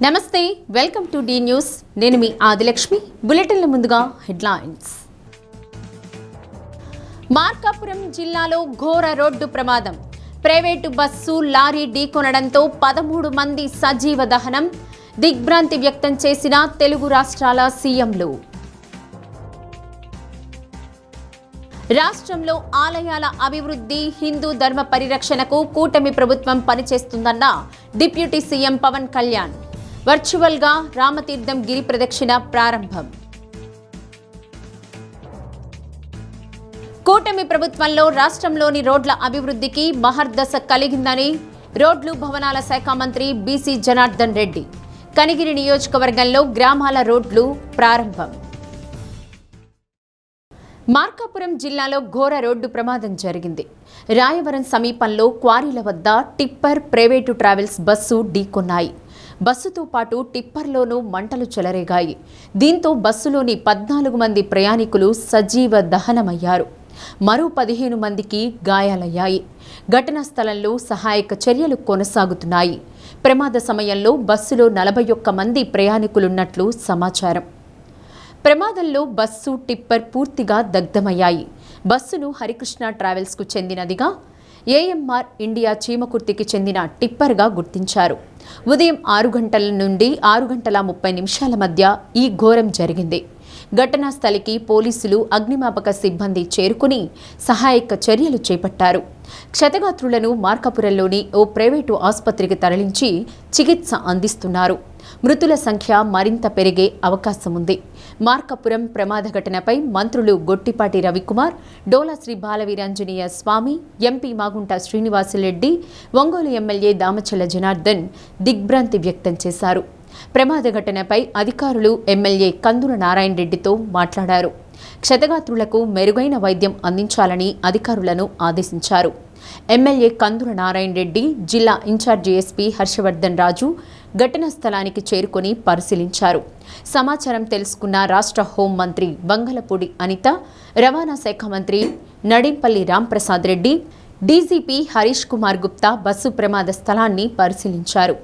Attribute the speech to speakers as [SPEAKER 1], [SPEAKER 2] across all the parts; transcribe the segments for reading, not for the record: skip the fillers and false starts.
[SPEAKER 1] నమస్తే, welcome to D news. నేను మీ ఆదిలక్ష్మి. బులెటిన్ల ముందుగా హెడ్లైన్స్. మార్కాపురం జిల్లాలో ఘోర రోడ్డు ప్రమాదం. ప్రైవేటు బస్సు లారీ ఢీకొనడంతో 13 మంది సజీవ దహనం. దిగ్భ్రాంతి వ్యక్తం చేసిన తెలుగు రాష్ట్రాల సీఎంలు. రాష్ట్రంలో ఆలయాల అభివృద్ధి, హిందూ ధర్మ పరిరక్షణకు కూటమి ప్రభుత్వం పనిచేస్తుందన్న డిప్యూటీ సీఎం పవన్ కళ్యాణ్. వర్చువల్గా రామతీర్థం గిరి ప్రదక్షిణ ప్రారంభం. కూటమి ప్రభుత్వంలో రాష్ట్రంలోని రోడ్ల అభివృద్ధికి మహర్దశ కలిగిందని రోడ్లు భవనాల శాఖ మంత్రి బీసీ జనార్దన్ రెడ్డి. కనిగిరి నియోజకవర్గంలో గ్రామాల రోడ్లు ప్రారంభం. మార్కాపురం జిల్లాలో ఘోర రోడ్డు ప్రమాదం జరిగింది. రాయవరం సమీపంలో క్వారీల వద్ద టిప్పర్, ప్రైవేటు ట్రావెల్స్ బస్సు ఢీకొన్నాయి. బస్సుతో పాటు టిప్పర్లోనూ మంటలు చెలరేగాయి. దీంతో బస్సులోని 14 మంది ప్రయాణికులు సజీవ దహనమయ్యారు. మరో 15 మందికి గాయాలయ్యాయి. ఘటనా స్థలంలో సహాయక చర్యలు కొనసాగుతున్నాయి. ప్రమాద సమయంలో బస్సులో 41 మంది ప్రయాణికులున్నట్లు సమాచారం. ప్రమాదంలో బస్సు, టిప్పర్ పూర్తిగా దగ్ధమయ్యాయి. బస్సును హరికృష్ణ ట్రావెల్స్కు చెందినదిగా, ఏఎంఆర్ ఇండియా చీమకుర్తికి చెందిన టిప్పర్గా గుర్తించారు. ఉదయం 6 గంటల నుండి 6 గంటల 30 నిమిషాల మధ్య ఈ ఘోరం జరిగింది. ఘటనా స్థలికి పోలీసులు, అగ్నిమాపక సిబ్బంది చేరుకుని సహాయక చర్యలు చేపట్టారు. క్షతగాత్రులను మార్కాపురంలోని ఓ ప్రైవేటు ఆసుపత్రికి తరలించి చికిత్స అందిస్తున్నారు. మృతుల సంఖ్య మరింత పెరిగే అవకాశం ఉంది. మార్కాపురం ప్రమాద ఘటనపై మంత్రులు గొట్టిపాటి రవికుమార్, డోలా శ్రీ బాలవీరాంజనేయ స్వామి, ఎంపీ మాగుంట శ్రీనివాసరెడ్డి, ఒంగోలు ఎమ్మెల్యే దామచల్ల జనార్దన్ దిగ్భ్రాంతి వ్యక్తం చేశారు. ప్రమాద ఘటనపై అధికారులు ఎమ్మెల్యే కందుల నారాయణ రెడ్డితో మాట్లాడారు. క్షతగాత్రులకు మెరుగైన వైద్యం అందించాలని అధికారులను ఆదేశించారు. ఎమ్మెల్యే కందుల నారాయణ రెడ్డి, జిల్లా ఇన్ఛార్జి ఎస్పీ హర్షవర్ధన్ రాజు ఘటనా స్థలానికి చేరుకొని పరిశీలించారు. సమాచారం తెలుసుకున్న రాష్ట్ర హోంమంత్రి బంగళపూడి అనిత, రవాణా శాఖ మంత్రి నడింపల్లి రాంప్రసాద్ రెడ్డి, డీజీపీ హరీష్ కుమార్ గుప్తా బస్సు ప్రమాద స్థలాన్ని పరిశీలించారు.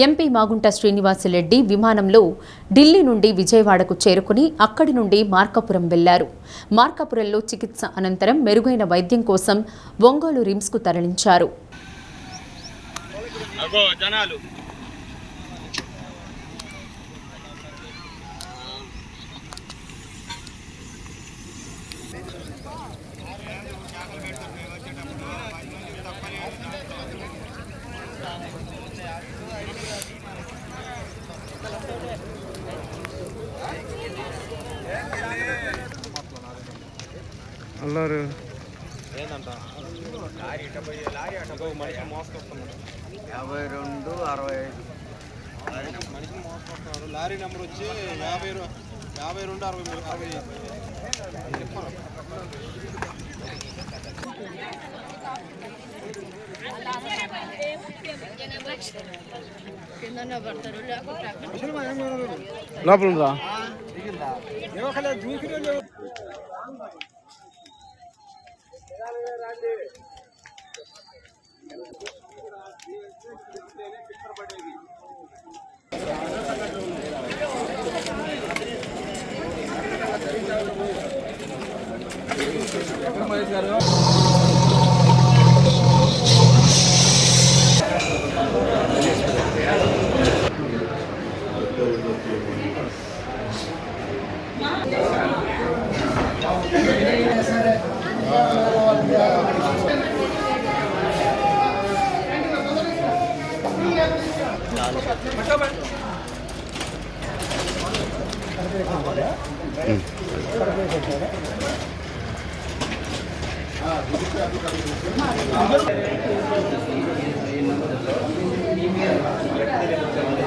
[SPEAKER 1] ఎంపీ మాగుంట శ్రీనివాసరెడ్డి విమానంలో ఢిల్లీ నుండి విజయవాడకు చేరుకుని అక్కడి నుండి మార్కాపురం వెళ్లారు. మార్కాపురంలో చికిత్స అనంతరం మెరుగైన వైద్యం కోసం ఒంగోలు రిమ్స్కు తరలించారు.
[SPEAKER 2] అల్లారు
[SPEAKER 3] ఏంటంట లారీ మనిషి మోసుకొస్తున్నాడు
[SPEAKER 4] 52 65
[SPEAKER 3] మనిషిని మోసుకొస్తున్నాడు. లారీ నెంబర్ వచ్చి 52 60
[SPEAKER 2] లోపల ఉందా?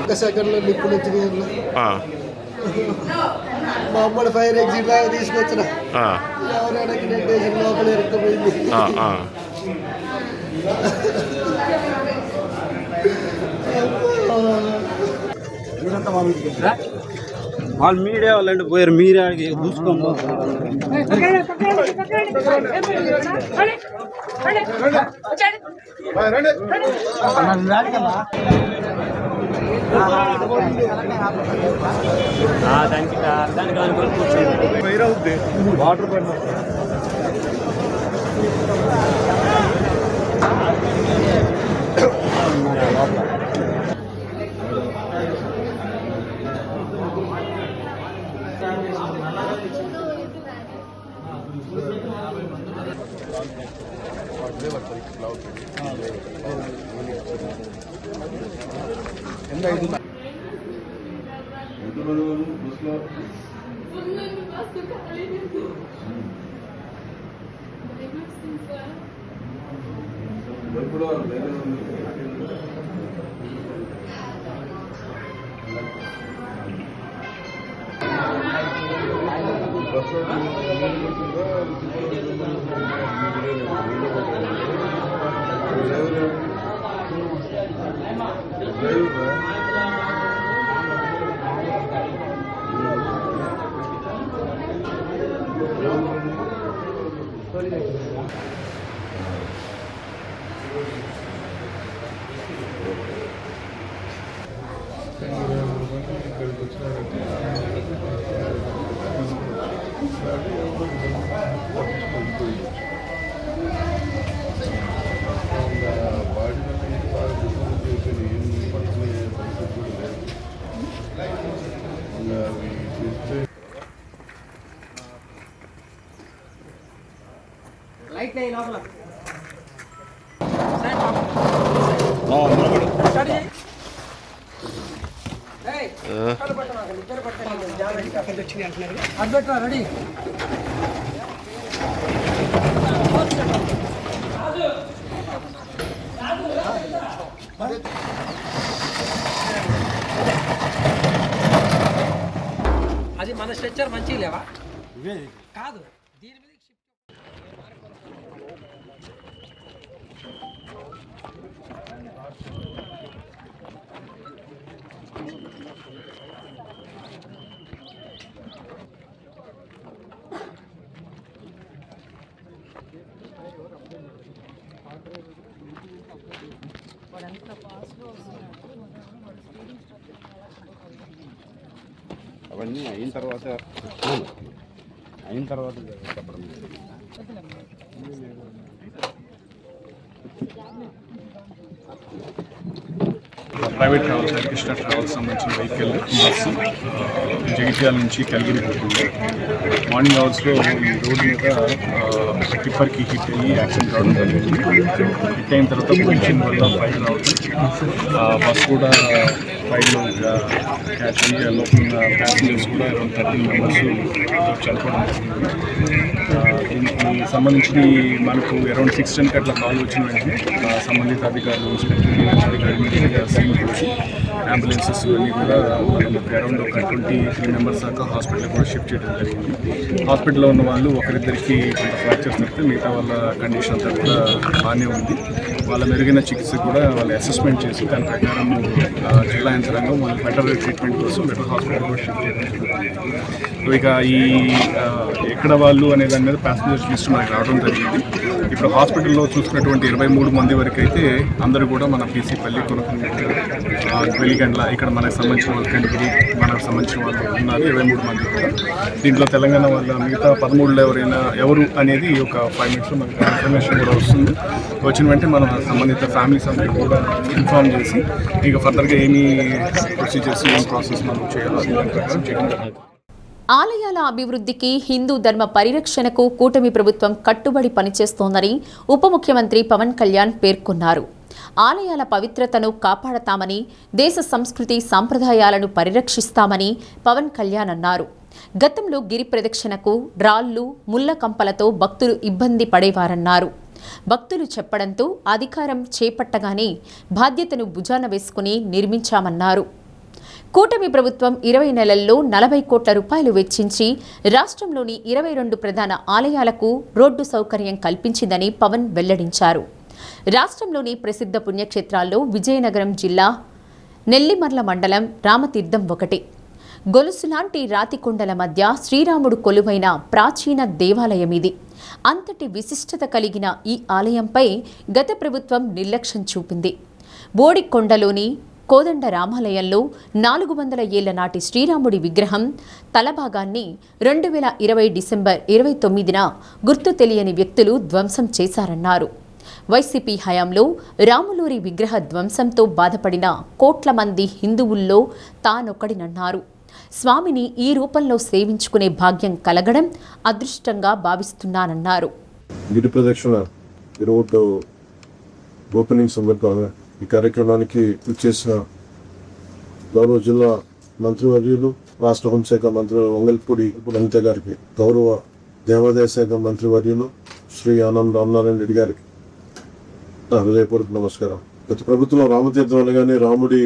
[SPEAKER 4] ఒక సెకండ్లో నిప్పులు వచ్చినాయి. మామూలు ఫైర్ ఎగ్జిట్ లాగా తీసుకొచ్చిన ఎవరైనా డెంటేషన్ లోపల ఇరుక్కుపోయింది.
[SPEAKER 3] వాళ్ళు మీడియా వాళ్ళంటే పోయారు, మీరే చూసుకోండి. వాటర్ పడిన
[SPEAKER 4] రెడీ
[SPEAKER 2] అది మన స్ట్రెచ్చర్ మంచిగా లేవా కాదు దీని మీద
[SPEAKER 3] అవన్నీ అయిన తర్వాత చెప్పడం
[SPEAKER 5] ప్రైవేట్ ట్రావెల్స్ హరికృష్ణ ట్రావెల్స్ సంబంధించిన వెహికల్ బస్సు జగిత్యాల నుంచి కలిగిరి పోతుంది. మార్నింగ్ అవర్స్లో ఈ రోడ్డు మీద టిప్పర్కి హిట్ అయ్యి యాక్సిడెంట్ రావడం జరిగింది. హిట్ అయిన తర్వాత పొజిషన్ వల్ల ఫైర్ రావడం, బస్ కూడా ఫైర్లో క్యాచ్ అయ్యి లోపల ఉన్న ప్యాసింజర్స్ కూడా అరౌండ్ 13 మెంబర్స్ చనిపోవడం జరిగింది. దీనికి సంబంధించి మనకు అరౌండ్ 6:10 అట్లా కాల్ వచ్చిన వెంటనే సంబంధిత అధికారులు సీన్కి వచ్చి అంబులెన్సెస్ అన్నీ కూడా మనకు అరౌండ్ ఒక 23 మెంబర్స్ దాకా హాస్పిటల్కి కూడా షిఫ్ట్ చేయడం జరిగింది. హాస్పిటల్లో ఉన్న వాళ్ళు ఒకరిద్దరికి కొంత ఫ్రాక్చర్స్ తప్పితే మిగతా వాళ్ళ కండిషన్ అంతా కూడా బాగానే ఉంది. వాళ్ళ మెరుగైన చికిత్స కూడా వాళ్ళు అసెస్మెంట్ చేసి దాని ప్రకారం జిల్లా యంత్రాంగం వాళ్ళు బెటర్ ట్రీట్మెంట్ కోసం బెటర్ హాస్పిటల్ కూడా షిఫ్ట్ చేయడం జరిగింది. ఇక ఈ ఎక్కడ వాళ్ళు అనే దాని మీద ప్యాసింజర్స్ లిస్ట్ మనకి రావడం జరిగింది. ఇప్పుడు హాస్పిటల్లో చూసుకున్నటువంటి 23 మంది వరకు అయితే అందరూ కూడా మన పీసీపల్లి వెలిగండ్ల ఇక్కడ మనకు సంబంధించిన వాళ్ళు కంటిగిరి మనకు సంబంధించిన వాళ్ళు ఉన్నారు 23 మంది కూడా. దీంట్లో తెలంగాణ వాళ్ళ మిగతా 13లో ఎవరు అనేది ఒక 5 minutes మనకు ఇన్ఫర్మేషన్ కూడా వస్తుంది. వచ్చిన వెంటనే మనం సంబంధిత ఫ్యామిలీస్ అందరికీ కూడా ఇన్ఫార్మ్ చేసి ఇక ఫర్దర్గా ఏమి ప్రొసీజర్స్ ఏం ప్రాసెస్ మనం చేయాలో దాని ప్రకారం చేయడం.
[SPEAKER 1] ఆలయాల అభివృద్ధికి హిందూ ధర్మ పరిరక్షణకు కూటమి ప్రభుత్వం కట్టుబడి పనిచేస్తోందని ఉప ముఖ్యమంత్రి పవన్ కళ్యాణ్ పేర్కొన్నారు. ఆలయాల పవిత్రతను కాపాడతామని, దేశ సంస్కృతి సాంప్రదాయాలను పరిరక్షిస్తామని పవన్ కళ్యాణ్ అన్నారు. గతంలో గిరి ప్రదక్షిణకు రాళ్లు, ముళ్ల కంపలతో భక్తులు ఇబ్బంది పడేవారన్నారు. భక్తులు చెప్పడంతో అధికారం చేపట్టగానే బాధ్యతను భుజాన వేసుకుని నిర్మించామన్నారు. కూటమి ప్రభుత్వం 20 నెలల్లో 40 కోట్ల రూపాయలు వెచ్చించి రాష్ట్రంలోని 22 ప్రధాన ఆలయాలకు రోడ్డు సౌకర్యం కల్పించిందని పవన్ వెల్లడించారు. రాష్ట్రంలోని ప్రసిద్ధ పుణ్యక్షేత్రాల్లో విజయనగరం జిల్లా నెల్లిమర్ల మండలం రామతీర్థం ఒకటి. గొలుసులాంటి రాతికొండల మధ్య శ్రీరాముడు కొలువైన ప్రాచీన దేవాలయం ఇది. అంతటి విశిష్టత కలిగిన ఈ ఆలయంపై గత ప్రభుత్వం నిర్లక్ష్యం చూపింది. బోడికొండలోని కోదండ రామాలయంలో 400 ఏళ్ల నాటి శ్రీరాముడి విగ్రహం తలభాగాన్ని 2020 డిసెంబర్ 29న గుర్తు తెలియని వ్యక్తులు ధ్వంసం చేశారన్నారు. వైసీపీ హయాంలో రాములూరి విగ్రహ ధ్వంసంతో బాధపడిన కోట్ల మంది హిందువుల్లో తానొక్కడినన్నారు. స్వామిని ఈ రూపంలో సేవించుకునే భాగ్యం కలగడం అదృష్టంగా భావిస్తున్నానన్నారు.
[SPEAKER 6] గిరి ప్రదక్షిణ ఈరోజు ఓపెనింగ్ సందర్భంగా ఈ కార్యక్రమానికి చేసిన గౌరవ జిల్లా మంత్రివర్యులు, రాష్ట్ర హోంశాఖ మంత్రి వంగల్పూడి అనిత గారికి, గౌరవ దేవాదాయ శాఖ మంత్రివర్యులు శ్రీ ఆనంద్ రామనారాయణ రెడ్డి గారికి నా హృదయపూర్వక నమస్కారం. గత ప్రభుత్వం రామతీర్థం అనగానే రాముడి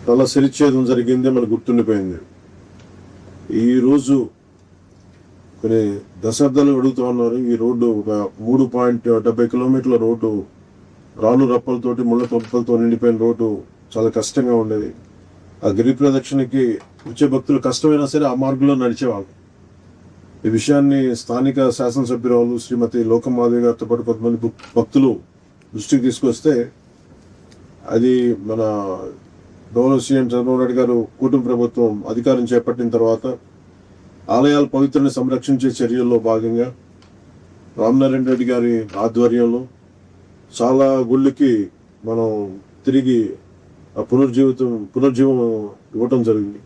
[SPEAKER 6] తల శిరిచ్ఛేదం జరిగిందే మనకు గుర్తుండిపోయింది. ఈరోజు కొన్ని దశాబ్దాలు అడుగుతూ ఉన్నారు. ఈ రోడ్డు ఒక 3.70 కిలోమీటర్ల రోడ్డు రాళ్ళు రప్పలతోటి ముళ్ళ తొప్పలతో నిండిపోయిన రోడ్డు చాలా కష్టంగా ఉండేది. ఆ గిరి ప్రదక్షిణకి వచ్చే భక్తులు కష్టమైనా సరే ఆ మార్గంలో నడిచేవాళ్ళు. ఈ విషయాన్ని స్థానిక శాసనసభ్యురాలు శ్రీమతి లోకమాధవి గారితో పాటు కొంతమంది భక్తులు దృష్టికి తీసుకొస్తే అది మన గౌరవ సీఎం చంద్రబాబు నాయుడు గారు కూటమి ప్రభుత్వం అధికారం చేపట్టిన తర్వాత ఆలయాల పవిత్రని సంరక్షించే చర్యల్లో భాగంగా రామనారాయణ రెడ్డి గారి ఆధ్వర్యంలో చాలా గుళ్ళకి మనం తిరిగి పునర్జీవం ఇవ్వటం జరిగింది.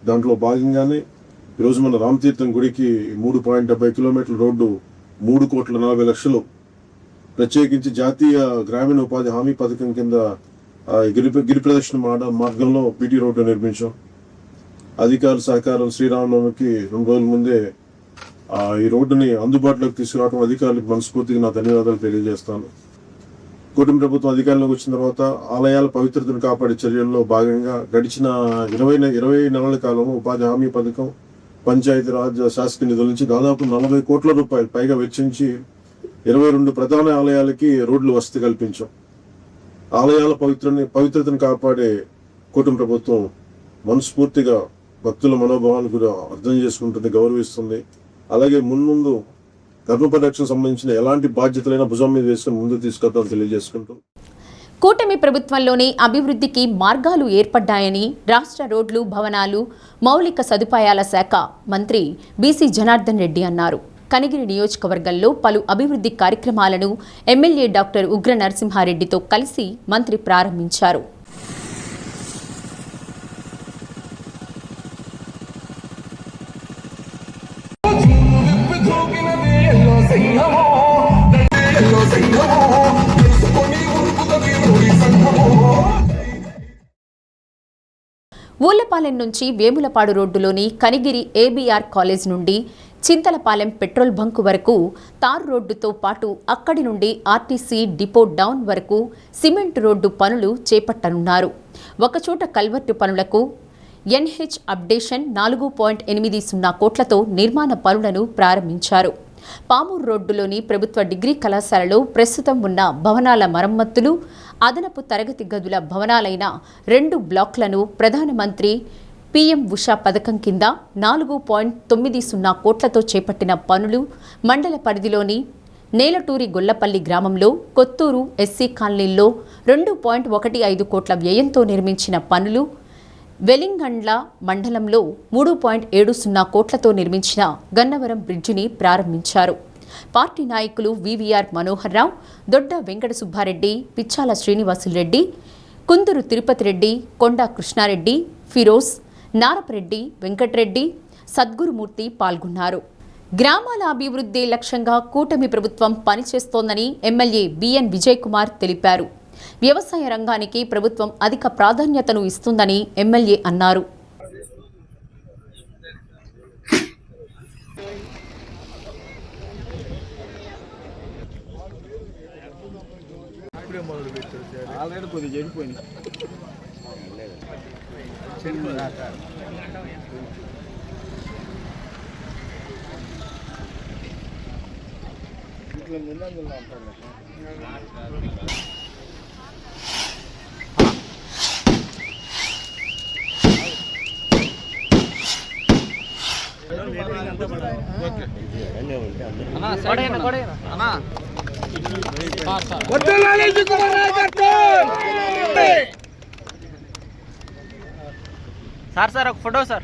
[SPEAKER 6] దాంట్లో భాగంగానే ఈరోజు మన రామతీర్థం గుడికి 3.70 కిలోమీటర్ల రోడ్డు 3,40,00,000 ప్రత్యేకించి జాతీయ గ్రామీణ ఉపాధి హామీ పథకం కింద గిరి ప్రదక్షిణ మార్గంలో పీటీ రోడ్డు నిర్మించాం. అధికారుల సహకారం శ్రీరామనవమికి 2 రోజుల ముందే ఈ రోడ్డుని అందుబాటులోకి తీసుకురావడం అధికారులకు మనస్ఫూర్తిగా నా ధన్యవాదాలు తెలియజేస్తాను. కూటమి ప్రభుత్వం అధికారంలోకి వచ్చిన తర్వాత ఆలయాల పవిత్రతను కాపాడే చర్యల్లో భాగంగా గడిచిన 20 నెలల కాలంలో ఉపాధి హామీ పథకం, పంచాయతీరాజ్ శాసక నిధుల నుంచి దాదాపు 40 కోట్ల రూపాయలు పైగా వెచ్చించి 22 ప్రధాన ఆలయాలకి రోడ్లు వసతి కల్పించాం. ఆలయాల పవిత్రతను కాపాడే కూటమి ప్రభుత్వం మనస్ఫూర్తిగా భక్తుల మనోభావాన్ని కూడా అర్థం చేసుకుంటుంది, గౌరవిస్తుంది. అలాగే ముందు ధర్మ పరిరక్షణ సంబంధించిన ఎలాంటి బాధ్యతలైనా భుజం మీద వేసుకుని ముందుకు తీసుకెళ్తామని తెలియజేసుకుంటూ
[SPEAKER 1] కూటమి ప్రభుత్వంలోనే అభివృద్ధికి మార్గాలు ఏర్పడ్డాయని రాష్ట్ర రోడ్లు, భవనాలు, మౌలిక సదుపాయాల శాఖ మంత్రి బీసీ జనార్దన్ రెడ్డి అన్నారు. కనిగిరి నియోజకవర్గంలో పలు అభివృద్ధి కార్యక్రమాలను ఎమ్మెల్యే డాక్టర్ ఉగ్ర నరసింహారెడ్డితో కలిసి మంత్రి ప్రారంభించారు. ఊళ్లపాలెం నుంచి వేములపాడు రోడ్డులోని కనిగిరి ఏబీఆర్ కాలేజ్ నుండి చింతలపాలెం పెట్రోల్ బంకు వరకు తార్ రోడ్డుతో పాటు అక్కడి నుండి ఆర్టీసీ డిపో డౌన్ వరకు సిమెంట్ రోడ్డు పనులు చేపట్టనున్నారు. ఒకచోట కల్వర్టు పనులకు ఎన్హెచ్ అప్డేషన్ 4.80 కోట్లతో నిర్మాణ పనులను ప్రారంభించారు. పామూరు రోడ్డులోని ప్రభుత్వ డిగ్రీ కళాశాలలో ప్రస్తుతం ఉన్న భవనాల మరమ్మతులు, అదనపు తరగతి గదుల భవనాలైన 2 బ్లాక్లను ప్రధానమంత్రి పీఎం ఉషా పథకం కింద 4.90 కోట్లతో చేపట్టిన పనులు, మండల పరిధిలోని నేలటూరి గొల్లపల్లి గ్రామంలో కొత్తూరు ఎస్సీ కాలనీల్లో 2.15 కోట్ల వ్యయంతో నిర్మించిన పనులు, వెలింగండ్ల మండలంలో 3.70 కోట్లతో నిర్మించిన గన్నవరం బ్రిడ్జిని ప్రారంభించారు. పార్టీ నాయకులు వివిఆర్ మనోహర్ రావు, దొడ్డ వెంకట సుబ్బారెడ్డి, పిచ్చాల శ్రీనివాసులరెడ్డి, కుందూరు తిరుపతి రెడ్డి, కొండా కృష్ణారెడ్డి, ఫిరోజ్, నారపరెడ్డి, వెంకటరెడ్డి, సద్గురుమూర్తి పాల్గొన్నారు. గ్రామాల అభివృద్ధి లక్ష్యంగా కూటమి ప్రభుత్వం పనిచేస్తోందని ఎమ్మెల్యే బిఎన్ విజయ్ కుమార్ తెలిపారు. వ్యవసాయ రంగానికి ప్రభుత్వం అధిక ప్రాధాన్యతను ఇస్తుందని ఎమ్మెల్యే అన్నారు.
[SPEAKER 2] అన్నా
[SPEAKER 7] సార్ ఒక ఫోటో సార్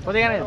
[SPEAKER 7] కొద్దిగానే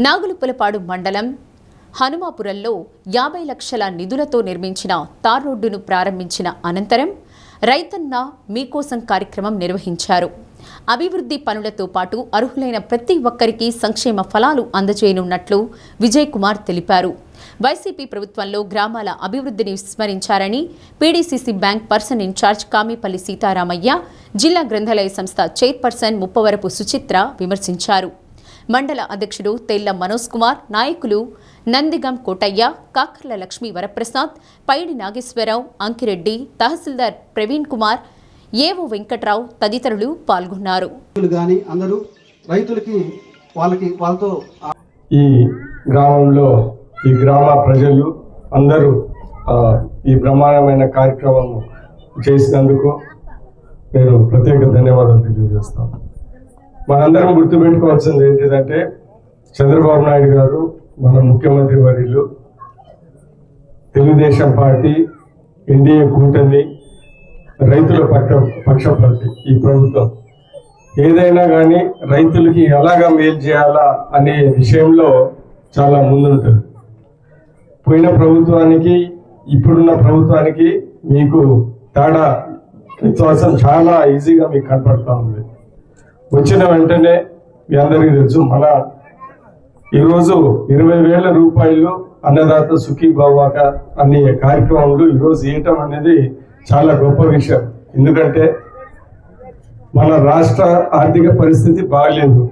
[SPEAKER 1] నాగులుపులపాడు మండలం హనుమాపురంలో 50 లక్షల నిధులతో నిర్మించిన తార్ రోడ్డును ప్రారంభించిన అనంతరం రైతన్న మీకోసం కార్యక్రమం నిర్వహించారు. అభివృద్ధి పనులతో పాటు అర్హులైన ప్రతి ఒక్కరికి సంక్షేమ ఫలాలు అందజేయనున్నట్లు విజయ్ కుమార్ తెలిపారు. వైసీపీ ప్రభుత్వంలో గ్రామాల అభివృద్ధిని విస్మరించారని PDCC bank person incharge Kamipalli Sitaramaiah, జిల్లా గ్రంథాలయ సంస్థ చైర్పర్సన్ ముప్పవరపు సుచిత్ర విమర్శించారు. మండల అధ్యక్షుడు తెల్ల మనోజ్ కుమార్, నాయకులు నందిగం కోటయ్య, కాకర్ల లక్ష్మీ వరప్రసాద్, పైడి నాగేశ్వరరావు, అంకిరెడ్డి, తహసీల్దార్ ప్రవీణ్ కుమార్, ఏవో వెంకట్రావు తదితరులు పాల్గొన్నారు.
[SPEAKER 8] అందరూ రైతులకి వాళ్ళతో
[SPEAKER 9] ఈ గ్రామంలో ఈ గ్రామ ప్రజలు అందరూ ఈ బ్రహ్మాండమైన కార్యక్రమం చేసినందుకు నేను ప్రత్యేక ధన్యవాదాలు తెలియజేస్తాను. మనందరం గుర్తుపెట్టుకోవాల్సింది ఏంటిదంటే చంద్రబాబు నాయుడు గారు మన ముఖ్యమంత్రి వర్యులు, తెలుగుదేశం పార్టీ, ఎన్డీఏ కూటమి, రైతుల పక్షపాతి ఈ ప్రభుత్వం. ఏదైనా కానీ రైతులకి ఎలాగా మేలు చేయాలా అనే విషయంలో చాలా ముందుంటుంది. పోయిన ప్రభుత్వానికి ఇప్పుడున్న ప్రభుత్వానికి మీకు తేడా వ్యత్యాసం చాలా ఈజీగా మీకు కనపడతా ఉంది. వచ్చిన వెంటనే మీ అందరికీ తెలుసు, మన ఈరోజు 20,000 రూపాయలు అన్నదాత సుఖీభావాక అనే కార్యక్రమంలో ఈరోజు ఇవ్వటం అనేది చాలా గొప్ప విషయం. ఎందుకంటే మన రాష్ట్ర ఆర్థిక పరిస్థితి బాగలేదు,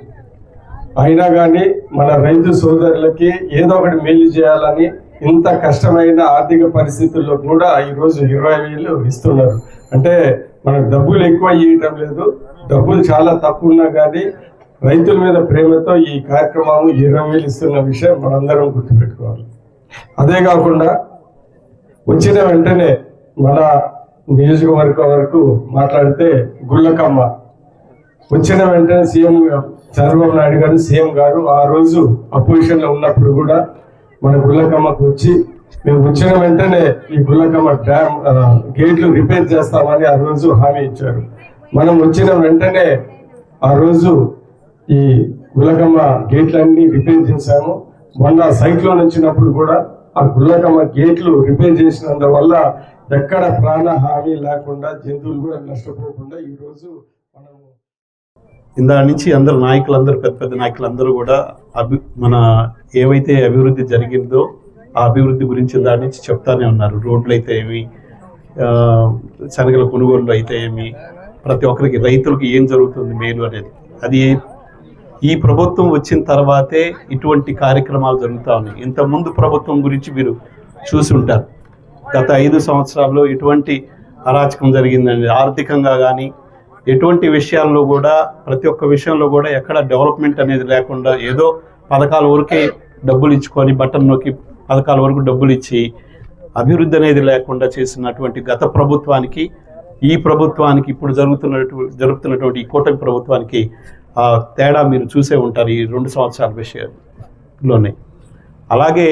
[SPEAKER 9] అయినా కానీ మన రైతు సోదరులకి ఏదో ఒకటి మేలు చేయాలని ఇంత కష్టమైన ఆర్థిక పరిస్థితుల్లో కూడా ఈరోజు 20,000 ఇస్తున్నారు. అంటే మనకు డబ్బులు ఎక్కువ ఇవ్వటం లేదు, డబ్బులు చాలా తక్కువ ఉన్నా కానీ రైతుల మీద ప్రేమతో ఈ కార్యక్రమం 20,000 ఇస్తున్న విషయం మనందరం గుర్తుపెట్టుకోవాలి. అదే కాకుండా వచ్చిన వెంటనే మన నియోజకవర్గం వరకు మాట్లాడితే గుళ్ళకమ్మ వచ్చిన వెంటనే సీఎం చంద్రబాబు నాయుడు గారు, సీఎం గారు ఆ రోజు అపోజిషన్లో ఉన్నప్పుడు కూడా మన గుళ్ళకమ్మకు వచ్చి మేము వచ్చిన వెంటనే ఈ గుళ్ళకమ్మ డ్యామ్ గేట్లు రిపేర్ చేస్తామని ఆ రోజు హామీ ఇచ్చారు. మనం వచ్చిన వెంటనే ఆ రోజు ఈ గుళ్ళకమ్మ గేట్లన్నీ రిపేర్ చేశాము. మొన్న సైక్లోన్ వచ్చినప్పుడు కూడా ఆ గుళ్ళకమ్మ గేట్లు రిపేర్ చేసినందువల్ల ఎక్కడ ప్రాణ హామీ లేకుండా జంతువులు కూడా నష్టపోకుండా ఈరోజు మనము
[SPEAKER 10] ఇందా నుంచి అందరు నాయకులందరూ పెద్ద పెద్ద నాయకులందరూ కూడా మన ఏవైతే అభివృద్ధి జరిగిందో ఆ అభివృద్ధి గురించి దాని నుంచి చెప్తానే ఉన్నారు. రోడ్లు అయితే ఏమి, శనగల కొనుగోళ్ళు అయితే ఏమి, ప్రతి ఒక్కరికి రైతులకి ఏం జరుగుతుంది మేలు అనేది. అది ఈ ప్రభుత్వం వచ్చిన తర్వాతే ఇటువంటి కార్యక్రమాలు జరుగుతూ ఉన్నాయి. ఇంతకుముందు ప్రభుత్వం గురించి మీరు చూసి ఉంటారు. గత 5 సంవత్సరాల్లో ఎటువంటి అరాచకం జరిగిందండి. ఆర్థికంగా కానీ ఎటువంటి విషయాల్లో కూడా ప్రతి ఒక్క విషయంలో కూడా ఎక్కడ డెవలప్మెంట్ అనేది లేకుండా ఏదో పథకాల వరకే డబ్బులు ఇచ్చుకొని బటన్ నొక్కి పథకాల వరకు డబ్బులు ఇచ్చి అభివృద్ధి అనేది లేకుండా చేసినటువంటి గత ప్రభుత్వానికి ఈ ప్రభుత్వానికి ఇప్పుడు జరుగుతున్నటువంటి ఈ కూటమి ప్రభుత్వానికి తేడా మీరు చూసే ఉంటారు ఈ 2 సంవత్సరాల విషయంలోనే. అలాగే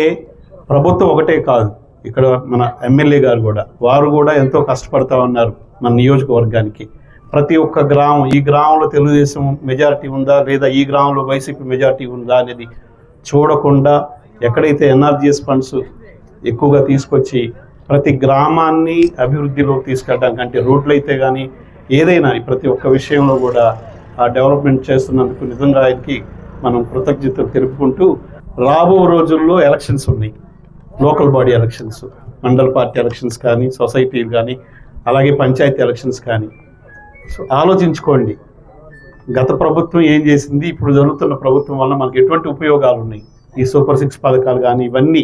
[SPEAKER 10] ప్రభుత్వం ఒకటే కాదు, ఇక్కడ మన ఎమ్మెల్యే గారు కూడా వారు కూడా ఎంతో కష్టపడతా ఉన్నారు మన నియోజకవర్గానికి. ప్రతి ఒక్క గ్రామం, ఈ గ్రామంలో తెలుగుదేశం మెజారిటీ ఉందా లేదా ఈ గ్రామంలో వైసీపీ మెజారిటీ ఉందా అనేది చూడకుండా ఎక్కడైతే ఎన్ఆర్జీఎస్ ఫండ్స్ ఎక్కువగా తీసుకొచ్చి ప్రతి గ్రామాన్ని అభివృద్ధిలోకి తీసుకెళ్ళడానికి, అంటే రోడ్లు అయితే కానీ ఏదైనా ప్రతి ఒక్క విషయంలో కూడా ఆ డెవలప్మెంట్ చేస్తున్నందుకు నిజంగా ఆయనకి మనం కృతజ్ఞతలు తెలుపుకుంటూ, రాబో రోజుల్లో ఎలక్షన్స్ ఉన్నాయి. Local body elections, mandal party elections కానీ, సొసైటీలు కానీ, అలాగే పంచాయతీ ఎలక్షన్స్ కానీ. సో ఆలోచించుకోండి, గత ప్రభుత్వం ఏం చేసింది, ఇప్పుడు జరుగుతున్న ప్రభుత్వం వల్ల మనకు ఎటువంటి ఉపయోగాలు ఉన్నాయి. ఈ సూపర్ 6 పథకాలు కానీ ఇవన్నీ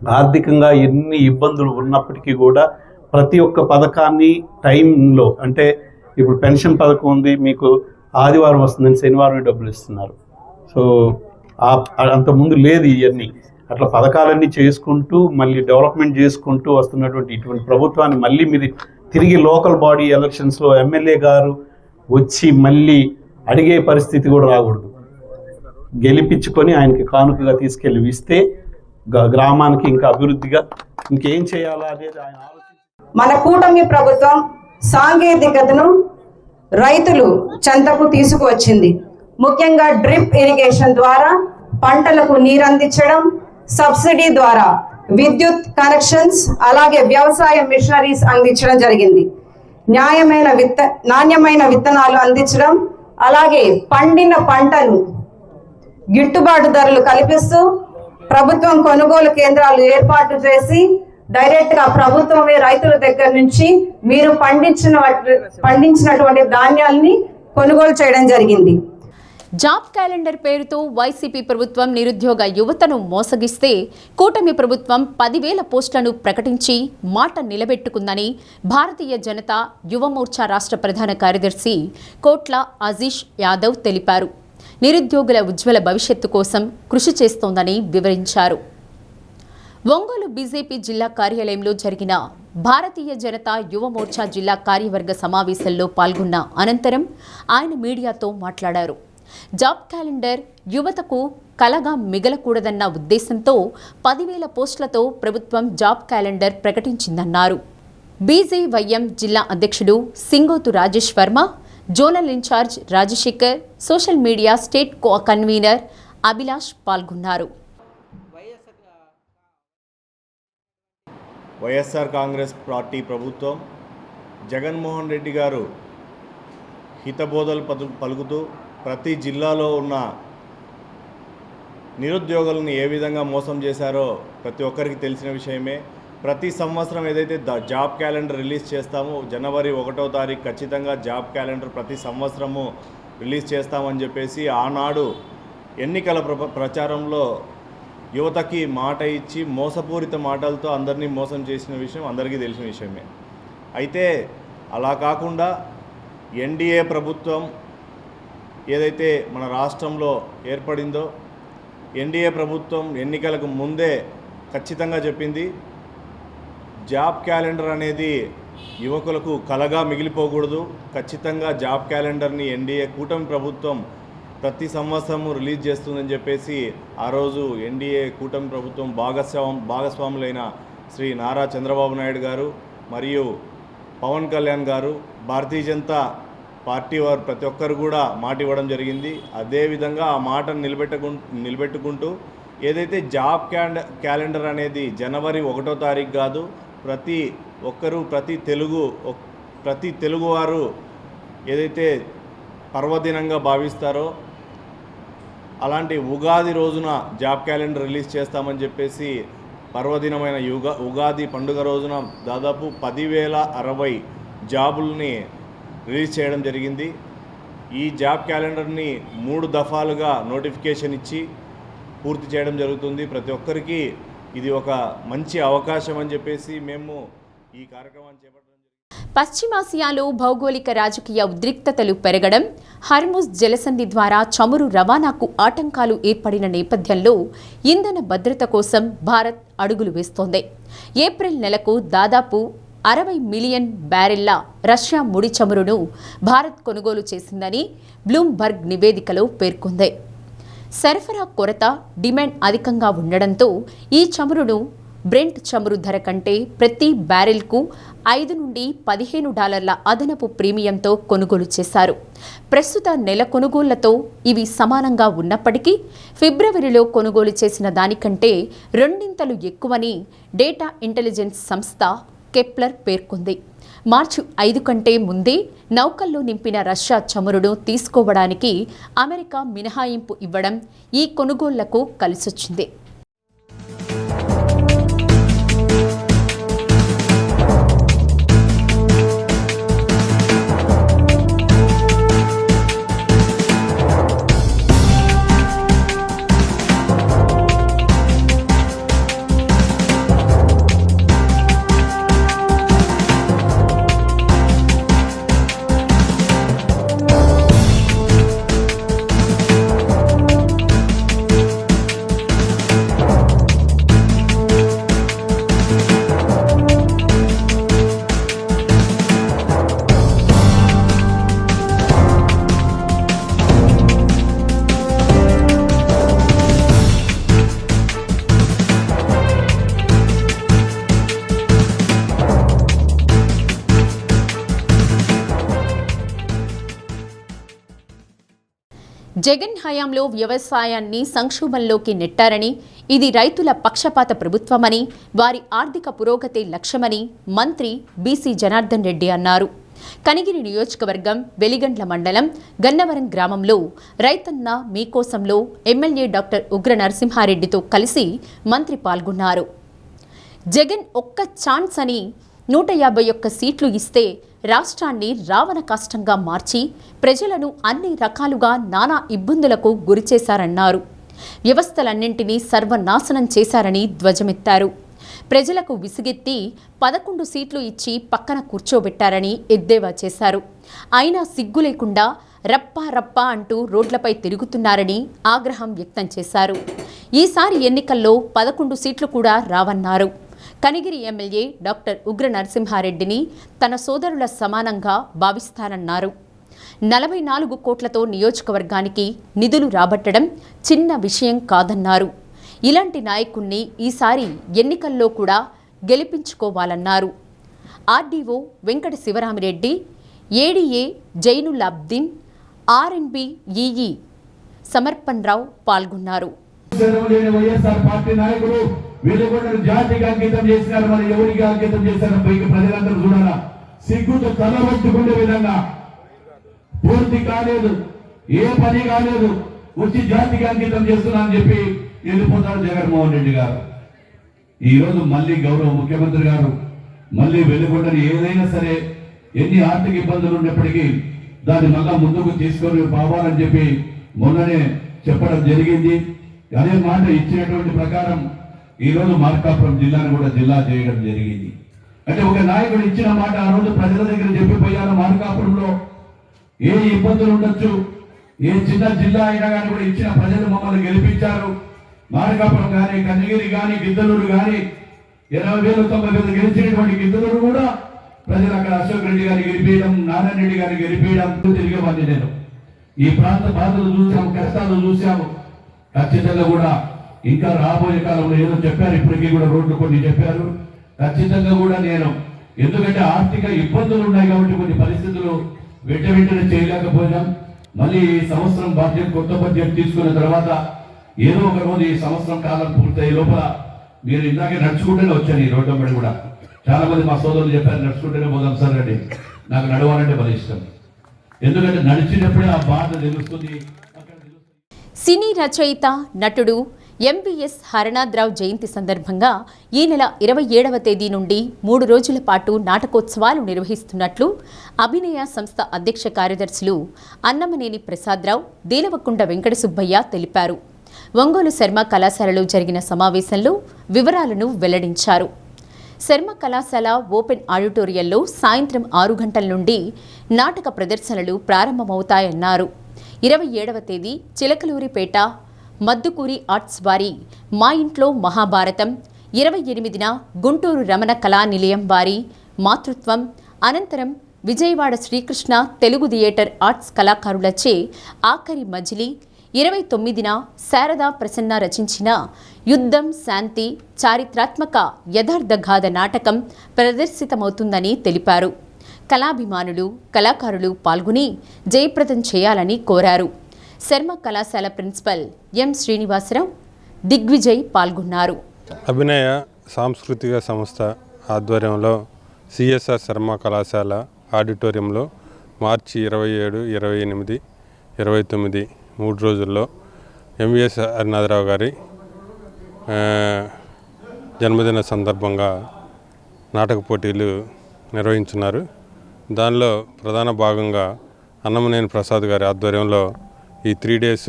[SPEAKER 10] ఆర్థికంగా ఎన్ని ఇబ్బందులు ఉన్నప్పటికీ కూడా ప్రతి ఒక్క పథకాన్ని టైంలో, అంటే ఇప్పుడు పెన్షన్ పథకం ఉంది, మీకు ఆదివారం వస్తుందని శనివారం డబ్బులు ఇస్తున్నారు. సో అంతకుముందు లేదు ఇవన్నీ. అట్లా పథకాలన్నీ చేసుకుంటూ మళ్ళీ డెవలప్మెంట్ చేసుకుంటూ వస్తున్నటువంటి ఇటువంటి ప్రభుత్వాన్ని మళ్ళీ మీరు తిరిగి లోకల్ బాడీ ఎలక్షన్స్లో ఎమ్మెల్యే గారు వచ్చి మళ్ళీ అడిగే పరిస్థితి కూడా రాకూడదు. గెలిపించుకొని ఆయనకి కానుకగా తీసుకెళ్ళి ఇస్తే గ్రామానికి ఇంకా అభివృద్ధిగా ఇంకేం చేయాలా అనేది ఆయన ఆలోచించి.
[SPEAKER 11] మన కూటమి ప్రభుత్వం సాంకేతికతను రైతులు చెంతకు తీసుకువచ్చింది. ముఖ్యంగా డ్రిప్ ఇరిగేషన్ ద్వారా పంటలకు నీరు అందించడం, సబ్సిడీ ద్వారా విద్యుత్ కనెక్షన్స్, అలాగే వ్యవసాయ మిషనరీస్ అందించడం జరిగింది. నాణ్యమైన విత్తనాలు అందించడం, అలాగే పండిన పంటను గిట్టుబాటు ధరలు కల్పిస్తూ ప్రభుత్వం కొనుగోలు కేంద్రాలు ఏర్పాటు చేసి డైరెక్ట్గా ప్రభుత్వమే రైతుల దగ్గర నుంచి మీరు పండించినటువంటి ధాన్యాల్ని కొనుగోలు చేయడం జరిగింది.
[SPEAKER 1] జాబ్ క్యాలెండర్ పేరుతో వైసీపీ ప్రభుత్వం నిరుద్యోగ యువతను మోసగిస్తే కూటమి ప్రభుత్వం 10,000 పోస్టులను ప్రకటించి మాట నిలబెట్టుకుందని భారతీయ జనతా యువమోర్చా రాష్ట్ర ప్రధాన కార్యదర్శి కోట్ల అజీష్ యాదవ్ తెలిపారు. నిరుద్యోగుల ఉజ్వల భవిష్యత్తు కోసం కృషి చేస్తోందని వివరించారు. ఒంగోలు బీజేపీ జిల్లా కార్యాలయంలో జరిగిన భారతీయ జనతా యువమోర్చా జిల్లా కార్యవర్గ సమావేశంలో పాల్గొన్న అనంతరం ఆయన మీడియాతో మాట్లాడారు. జాబ్ క్యాలెండర్ యువతకు కలగా మిగలకూడదన్న ఉద్దేశంతో 10,000 పోస్టులతో ప్రభుత్వం జాబ్ క్యాలెండర్ ప్రకటించిందన్నారు. బీజేవైఎం జిల్లా అధ్యక్షుడు Singothu Rajesh Varma, zonal incharge Rajasekhar, social media state convener Abhilash పాల్గొన్నారు.
[SPEAKER 12] వైఎస్ఆర్ కాంగ్రెస్ పార్టీ ప్రభుత్వం జగన్మోహన్ రెడ్డి గారు హితబోధలు పలుకుతూ ప్రతి జిల్లాలో ఉన్న నిరుద్యోగులను ఏ విధంగా మోసం చేశారో ప్రతి ఒక్కరికి తెలిసిన విషయమే. ప్రతి సంవత్సరం ఏదైతే జాబ్ క్యాలెండర్ రిలీజ్ చేస్తామో జనవరి 1వ తారీఖు ఖచ్చితంగా జాబ్ క్యాలెండర్ ప్రతి సంవత్సరము రిలీజ్ చేస్తామని చెప్పేసి ఆనాడు ఎన్నికల ప్రచారంలో యువతకి మాట ఇచ్చి మోసపూరిత మాటలతో అందరినీ మోసం చేసిన విషయం అందరికీ తెలిసిన విషయమే. అయితే అలా కాకుండా ఎన్డీఏ ప్రభుత్వం ఏదైతే మన రాష్ట్రంలో ఏర్పడిందో ఎన్డీఏ ప్రభుత్వం ఎన్నికలకు ముందే ఖచ్చితంగా చెప్పింది, జాబ్ క్యాలెండర్ అనేది యువకులకు కలగా మిగిలిపోకూడదు. ఖచ్చితంగా జాబ్ క్యాలెండర్ని ఎన్డీఏ కూటమి ప్రభుత్వం ప్రతి సంవత్సరము రిలీజ్ చేస్తుందని చెప్పేసి ఆ రోజు ఎన్డీఏ కూటమి ప్రభుత్వం భాగస్వాములైన శ్రీ నారా చంద్రబాబు నాయుడు గారు మరియు పవన్ కళ్యాణ్ గారు, భారతీయ జనతా పార్టీ వారు ప్రతి ఒక్కరు కూడా మాట ఇవ్వడం జరిగింది. అదేవిధంగా ఆ మాటను నిలబెట్టుకుంటూ ఏదైతే జాబ్ క్యాలెండర్ అనేది జనవరి 1వ తారీఖు కాదు, ప్రతి ఒక్కరూ ప్రతి తెలుగువారు ఏదైతే పర్వదినంగా భావిస్తారో అలాంటి ఉగాది రోజున జాబ్ క్యాలెండర్ రిలీజ్ చేస్తామని చెప్పేసి పర్వదినమైన ఉగాది పండుగ రోజున దాదాపు 10,060 జాబుల్ని రిలీజ్ చేయడం జరిగింది. ఈ జాబ్ క్యాలెండర్ని 3 దఫాలుగా నోటిఫికేషన్ ఇచ్చి పూర్తి చేయడం జరుగుతుంది. ప్రతి ఒక్కరికి ఇది ఒక మంచి అవకాశం అని చెప్పేసి మేము ఈ కార్యక్రమాన్ని చేపట్టడం.
[SPEAKER 1] పశ్చిమాసియాలో భౌగోళిక రాజకీయ ఉద్రిక్తతలు పెరగడం, హర్ముజ్ జలసంధి ద్వారా చమురు రవాణాకు ఆటంకాలు ఏర్పడిన నేపథ్యంలో ఇంధన భద్రత కోసం భారత్ అడుగులు వేస్తోంది. ఏప్రిల్ నెలకు దాదాపు 60 మిలియన్ బ్యారెళ్ల రష్యా ముడి చమురును భారత్ కొనుగోలు చేసిందని బ్లూంబర్గ్ నివేదికలో పేర్కొంది. సరఫరా కొరత, డిమాండ్ అధికంగా ఉండడంతో ఈ చమురును బ్రెంట్ చమురు ధర కంటే ప్రతి బ్యారెల్కు $5 నుండి $15 అదనపు ప్రీమియంతో కొనుగోలు చేశారు. ప్రస్తుత నెల కొనుగోళ్లతో ఇవి సమానంగా ఉన్నప్పటికీ ఫిబ్రవరిలో కొనుగోలు చేసిన దానికంటే 2 ఎక్కువని డేటా ఇంటెలిజెన్స్ సంస్థ కెప్లర్ పేర్కొంది. మార్చి 5 కంటే ముందే నౌకల్లో నింపిన రష్యా చమురును తీసుకోవడానికి అమెరికా మినహాయింపు ఇవ్వడం ఈ కొనుగోళ్లకు కలిసొచ్చింది. జగన్ హయాంలో వ్యవసాయాన్ని సంక్షోభంలోకి నెట్టారని, ఇది రైతుల పక్షపాత ప్రభుత్వమని, వారి ఆర్థిక పురోగతి లక్ష్యమని మంత్రి బీసీ జనార్దన్ రెడ్డి అన్నారు. కనిగిరి నియోజకవర్గం వెలిగండ్ల మండలం గన్నవరం గ్రామంలో రైతన్న మీకోసంలో ఎమ్మెల్యే డాక్టర్ ఉగ్ర నరసింహారెడ్డితో కలిసి మంత్రి పాల్గొన్నారు. జగన్ ఒక్క ఛాన్స్ అని 151 సీట్లు ఇస్తే రాష్ట్రాన్ని రావణ కాష్టంగా మార్చి ప్రజలను అన్ని రకాలుగా నానా ఇబ్బందులకు గురిచేశారన్నారు. వ్యవస్థలన్నింటినీ సర్వనాశనం చేశారని ధ్వజమెత్తారు. ప్రజలకు విసిగెత్తి 11 సీట్లు ఇచ్చి పక్కన కూర్చోబెట్టారని ఎద్దేవా చేశారు. అయినా సిగ్గు లేకుండా రప్పా రప్పా అంటూ రోడ్లపై తిరుగుతున్నారని ఆగ్రహం వ్యక్తం చేశారు. ఈసారి ఎన్నికల్లో 11 సీట్లు కూడా రావన్నారు. కనిగిరి ఎమ్మెల్యే డాక్టర్ ఉగ్ర నరసింహారెడ్డిని తన సోదరుల సమానంగా భావిస్తానన్నారు. 44 కోట్లతో నియోజకవర్గానికి నిధులు రాబట్టడం చిన్న విషయం కాదన్నారు. ఇలాంటి నాయకుణ్ణి ఈసారి ఎన్నికల్లో కూడా గెలిపించుకోవాలన్నారు. RDO Venkata Sivaramireddy, ADA Zainul Abdeen, RNB EE Samarpan Rao పాల్గొన్నారు.
[SPEAKER 13] జాతికి అంకితం చేసినారు, మరి ఎవరికి అంకితం చేశారు పైకి ప్రజలందరూ చూడాలా. సిగ్గుతో తలబట్టుకునే విధంగా పూర్తి కాలేదు, ఏ పని కాలేదు, వచ్చి జాతికి అంకితం చేస్తున్నా అని చెప్పి వెళ్ళిపోతాడు జగన్మోహన్ రెడ్డి గారు. ఈరోజు మళ్ళీ గౌరవ ముఖ్యమంత్రి గారు మళ్ళీ వెలుగొండని ఏదైనా సరే ఎన్ని ఆర్థిక ఇబ్బందులు ఉన్నప్పటికీ దాన్ని మళ్ళా ముందుకు తీసుకొని పోవాలని చెప్పి మొన్ననే చెప్పడం జరిగింది. అదే మాట ఇచ్చినటువంటి ప్రకారం ఈరోజు మార్కాపురం జిల్లాను కూడా జిల్లా చేయడం జరిగింది. అంటే ఒక నాయకుడు ఇచ్చిన మాట ఆ రోజు ప్రజల దగ్గర చెప్పిపోయాను. మార్కాపురంలో ఏ ఇబ్బందులు ఉండొచ్చు, ఏ చిన్న జిల్లా అయినా కానీ కూడా ఇచ్చిన ప్రజలు మమ్మల్ని గెలిపించారు. మార్కాపురం కానీ, కన్నగిరి కానీ, గిద్దలూరు కానీ 80,000 90,000 గెలిచినటువంటి గిద్దలూరు కూడా ప్రజలు అక్కడ అశోక్ రెడ్డి గారిని గెలిపేయడం, నారాయణ రెడ్డి గారిని గెలిపేయడం తిరిగేవాడిని నేను. ఈ ప్రాంత బాధలు చూసాము, కష్టాలు చూసాము. ఖచ్చితంగా కూడా ఇంకా రాబోయే కాలంలో ఏదో చెప్పారు, ఇప్పటికీ కూడా రోడ్లు కొన్ని చెప్పారు. ఖచ్చితంగా కూడా నేను, ఎందుకంటే ఆర్థిక ఇబ్బందులు ఉన్నాయి కాబట్టి కొన్ని పరిస్థితులు వెంటనే చేయలేకపోయినాం. మళ్ళీ ఈ సంవత్సరం కొత్త బడ్జెట్ తీసుకున్న తర్వాత ఏదో ఒక రోజు ఈ సంవత్సరం కాలం పూర్తయ్యే లోపల మీరు ఇందాకే నడుచుకుంటూనే వచ్చాను ఈ రోడ్డు అమ్మడి కూడా. చాలా మంది మా సోదరులు చెప్పారు నడుచుకుంటూనే పోదాం సార్ అండి. నాకు నడవాలంటే బల ఇష్టం, ఎందుకంటే నడిచినప్పుడే ఆ బాధ తెలుస్తుంది.
[SPEAKER 1] సినీ రచయిత నటుడు ఎంవీఎస్ హరనాథరావు జయంతి సందర్భంగా ఈ నెల 27వ తేదీ నుండి 3 రోజుల పాటు నాటకోత్సవాలు నిర్వహిస్తున్నట్లు అభినయ సంస్థ అధ్యక్ష కార్యదర్శులు అన్నమనేని ప్రసాదరావు, దేలవకుండ వెంకట సుబ్బయ్య తెలిపారు. ఒంగోలు శర్మ కళాశాలలో జరిగిన సమావేశంలో వివరాలను వెల్లడించారు. శర్మ కళాశాల ఓపెన్ ఆడిటోరియంలో సాయంత్రం 6 గంటల నుండి నాటక ప్రదర్శనలు ప్రారంభమవుతాయన్నారు. 27వ తేదీ చిలకలూరిపేట మద్దుకూరి ఆర్ట్స్ వారి మా ఇంట్లో మహాభారతం, 28న గుంటూరు రమణ కళా నిలయం వారి మాతృత్వం, అనంతరం విజయవాడ శ్రీకృష్ణ తెలుగు థియేటర్ ఆర్ట్స్ కళాకారులచే ఆఖరి మజిలీ, 29న శారదా ప్రసన్న రచించిన యుద్ధం శాంతి చారిత్రాత్మక యథార్థగాథ నాటకం ప్రదర్శితమవుతుందని తెలిపారు. కళాభిమానులు, కళాకారులు పాల్గొని జయప్రదం చేయాలని కోరారు. శర్మ కళాశాల ప్రిన్సిపల్ ఎం శ్రీనివాసరావు, దిగ్విజయ్ పాల్గొన్నారు.
[SPEAKER 14] అభినయ సాంస్కృతిక సంస్థ ఆధ్వర్యంలో సిఎస్ఆర్ శర్మ కళాశాల ఆడిటోరియంలో మార్చి 27, 28, 29 3 రోజుల్లో ఎంవీఎస్ హరనాథరావు గారి జన్మదిన సందర్భంగా నాటక పోటీలు నిర్వహించున్నారు. దానిలో ప్రధాన భాగంగా అన్నమనేని ప్రసాద్ గారి ఆధ్వర్యంలో ఈ 3 days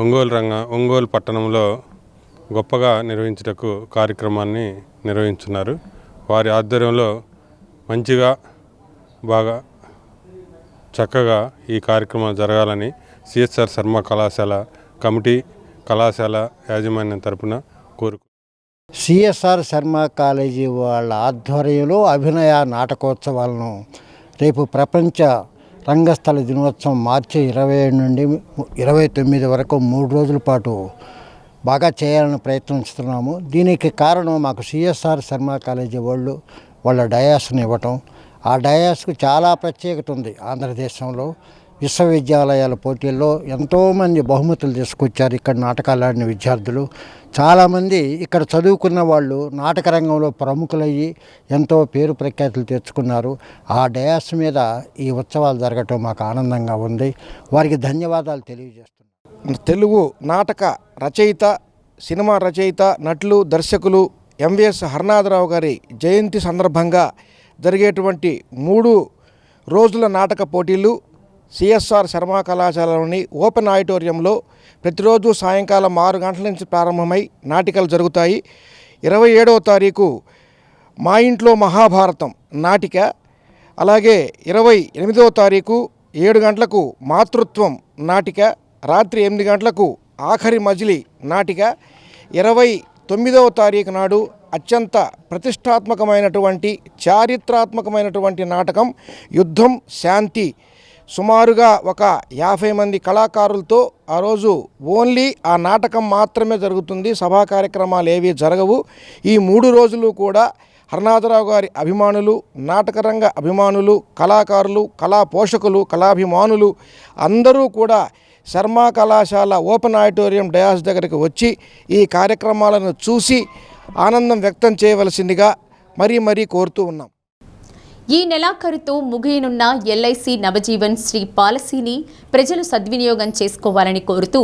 [SPEAKER 14] ఒంగోలు పట్టణంలో గొప్పగా నిర్వహించుటకు కార్యక్రమాన్ని నిర్వహించున్నారు. వారి ఆధ్వర్యంలో మంచిగా బాగా చక్కగా ఈ కార్యక్రమం జరగాలని సిఎస్ఆర్ శర్మ కళాశాల కమిటీ, కళాశాల యాజమాన్యం తరపున కోరుకు.
[SPEAKER 15] సిఎస్ఆర్ శర్మ కాలేజీ వాళ్ళ ఆధ్వర్యంలో అభినయ నాటకోత్సవాలను రేపు ప్రపంచ రంగస్థల దినోత్సవం మార్చి 27 నుండి 29 వరకు 3 రోజుల పాటు బాగా చేయాలని ప్రయత్నిస్తున్నాము. దీనికి కారణం మాకు సిఎస్ఆర్ శర్మ కాలేజీ వాళ్ళు వాళ్ళ డయాస్ని ఇవ్వటం. ఆ డయాస్కు చాలా ప్రత్యేకత ఉంది ఆంధ్రదేశంలో. విశ్వవిద్యాలయాల పోటీల్లో ఎంతోమంది బహుమతులు తీసుకొచ్చారు ఇక్కడ నాటకాలు ఆడిన విద్యార్థులు. చాలామంది ఇక్కడ చదువుకున్న వాళ్ళు నాటక రంగంలో ప్రముఖులయ్యి ఎంతో పేరు ప్రఖ్యాతులు తెచ్చుకున్నారు. ఆ డయాస్ మీద ఈ ఉత్సవాలు జరగటం మాకు ఆనందంగా ఉంది. వారికి ధన్యవాదాలు తెలియజేస్తున్నాను.
[SPEAKER 16] తెలుగు నాటక రచయిత, సినిమా రచయిత, నటులు, దర్శకులు ఎంవిఎస్ హరనాథరావు గారి జయంతి సందర్భంగా జరిగేటువంటి 3 రోజుల నాటక పోటీలు సిఎస్ఆర్ శర్మ కళాశాలలోని ఓపెన్ ఆడిటోరియంలో ప్రతిరోజు సాయంకాలం 6 గంటల నుంచి ప్రారంభమై నాటికలు జరుగుతాయి. 27వ తారీఖు మా ఇంట్లో మహాభారతం నాటిక, అలాగే 28వ తారీఖు 7 గంటలకు మాతృత్వం నాటిక, రాత్రి 8 గంటలకు ఆఖరి మజిలీ నాటిక, 29వ తారీఖు నాడు అత్యంత ప్రతిష్టాత్మకమైనటువంటి చారిత్రాత్మకమైనటువంటి నాటకం యుద్ధం శాంతి. సుమారుగా ఒక 50 మంది కళాకారులతో ఆ రోజు ఓన్లీ ఆ నాటకం మాత్రమే జరుగుతుంది. సభా కార్యక్రమాలు ఏవి జరగవు. ఈ 3 రోజులు కూడా హరనాథరావు గారి అభిమానులు, నాటకరంగ అభిమానులు, కళాకారులు, కళా పోషకులు, కళాభిమానులు అందరూ కూడా శర్మ కళాశాల ఓపెన్ ఆడిటోరియం డయాస్ దగ్గరికి వచ్చి ఈ కార్యక్రమాలను చూసి ఆనందం వ్యక్తం చేయవలసిందిగా మరీ కోరుతూ ఉన్నాం.
[SPEAKER 1] ఈ నెలాఖరుతో ముగియనున్న ఎల్ఐసి నవజీవన్ శ్రీ పాలసీని ప్రజలు సద్వినియోగం చేసుకోవాలని కోరుతూ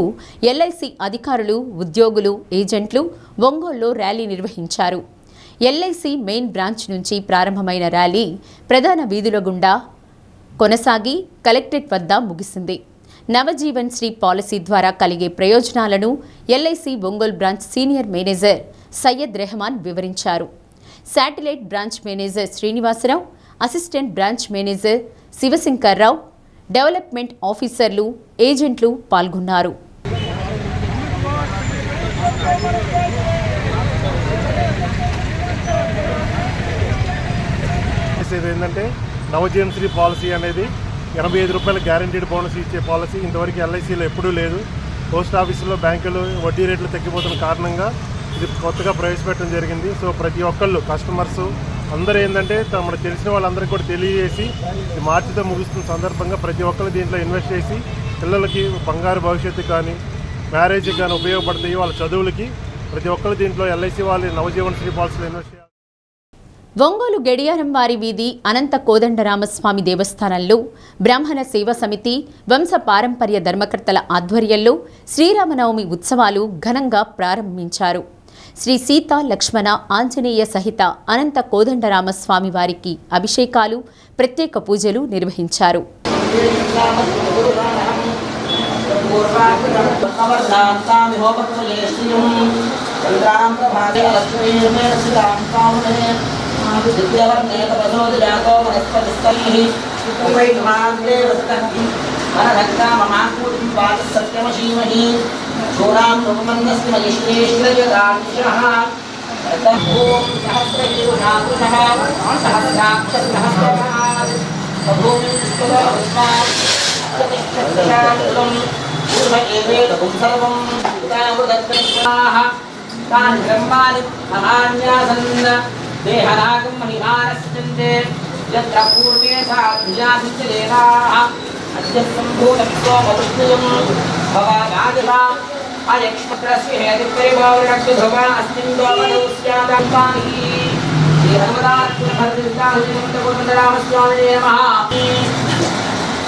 [SPEAKER 1] ఎల్ఐసి అధికారులు, ఉద్యోగులు, ఏజెంట్లు ఒంగోలులో ర్యాలీ నిర్వహించారు. ఎల్ఐసి మెయిన్ బ్రాంచ్ నుంచి ప్రారంభమైన ర్యాలీ ప్రధాన వీధుల గుండా కొనసాగి కలెక్టరేట్ వద్ద ముగిసింది. నవజీవన్ శ్రీ పాలసీ ద్వారా కలిగే ప్రయోజనాలను LIC Ongole branch senior manager Syed Rehman వివరించారు. Satellite branch manager Srinivasarao, assistant branch manager Sivasankarrao, development ఆఫీసర్లు, ఏజెంట్లు పాల్గొన్నారు.
[SPEAKER 17] ఏంటంటే నవజీవన్ శ్రీ పాలసీ అనేది 85 రూపాయల గ్యారంటీడ్ బోనస్ ఇచ్చే పాలసీ ఇంతవరకు ఎల్ఐసీలో ఎప్పుడూ లేదు. పోస్ట్ ఆఫీసులో బ్యాంకులు వడ్డీ రేట్లు తగ్గిపోతున్న కారణంగా ఇది కొత్తగా ప్రవేశపెట్టడం జరిగింది. సో ప్రతి ఒక్కళ్ళు కస్టమర్స్ అందరూ ఏంటంటే మనకు తెలిసిన వాళ్ళందరికీ కూడా తెలియజేసి మార్చితో ముగుస్తున్న సందర్భంగా ప్రతి ఒక్కరు దీంట్లో ఇన్వెస్ట్ చేసి పిల్లలకి బంగారు భవిష్యత్తు కానీ మ్యారేజ్కి కానీ ఉపయోగపడతాయి. వాళ్ళ చదువులకి ప్రతి ఒక్కరు దీంట్లో ఎల్ఐసి వాళ్ళు నవజీవన్ శ్రీ పాలసీలో ఇన్వెస్ట్ చేయాలి.
[SPEAKER 1] ఒంగోలు గడియారం వారి వీధి అనంత కోదండరామస్వామి దేవస్థానంలో బ్రాహ్మణ సేవా సమితి, వంశ పారంపర్య ధర్మకర్తల ఆధ్వర్యంలో శ్రీరామనవమి ఉత్సవాలు ఘనంగా ప్రారంభించారు. శ్రీ సీతా లక్ష్మణ ఆంజనేయ సహిత అనంత కోదండరామస్వామి వారికి అభిషేకాలు, ప్రత్యేక పూజలు నిర్వహించారు.
[SPEAKER 18] देहरागं मणिहारस्यन्ते यत्र पूर्वे साध्यासिञ्च देवाः अद्य सम्भूतं सोमवृष्टियं भवानादिवा अयक्ष्मत्रस्य हेतिपरिभावरक्षुधवा अस्मिन् दोमदौ स्यादान्तानि श्रीहनुमदात्मभद्रस्वामिने नमः